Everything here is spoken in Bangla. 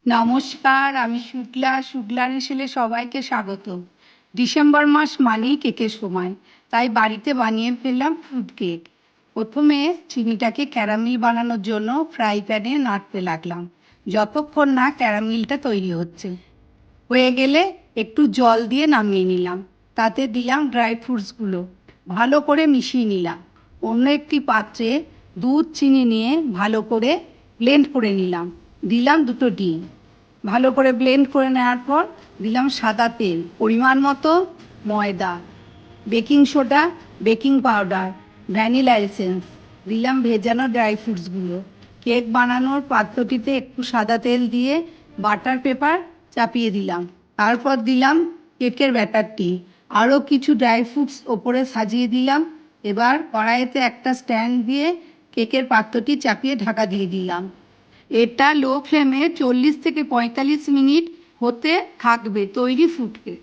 নমস্কার, আমি শুক্লা রেসিপিতে সবাইকে স্বাগত। ডিসেম্বর মাস মানেই কেকের সময়, তাই বাড়িতে বানিয়ে ফেললাম ফ্রুট কেক। প্রথমে চিনিটাকে ক্যারামেল বানানোর জন্য ফ্রাই প্যানে নাড়তে লাগলাম, যতক্ষণ না ক্যারামেলটা তৈরি হয়ে গেলে একটু জল দিয়ে নামিয়ে নিলাম। তাতে দিলাম ড্রাই ফ্রুটসগুলো, ভালো করে মিশিয়ে নিলাম। অন্য একটি পাত্রে দুধ চিনি নিয়ে ভালো করে ব্লেন্ড করে নিলাম। দিলাম দুটো ডিম, ভালো করে ব্লেন্ড করে নেওয়ার পর দিলাম সাদা তেল, পরিমাণ মতো ময়দা, baking soda, baking powder, vanilla essence, দিলাম ভেজানো ড্রাই ফ্রুটসগুলো। কেক বানানোর পাত্রটিতে একটু সাদা তেল দিয়ে বাটার পেপার চাপিয়ে দিলাম। তারপর দিলাম কেকের ব্যাটারটি, আরও কিছু ড্রাই ফ্রুটস ওপরে সাজিয়ে দিলাম। এবার কড়াইতে একটা স্ট্যান্ড দিয়ে কেকের পাত্রটি চাপিয়ে ঢাকা দিয়ে দিলাম। এটা লো ফ্লেমে 40 থেকে 45 মিনিট হতে থাকবে তৈরি ফ্রুট কেক।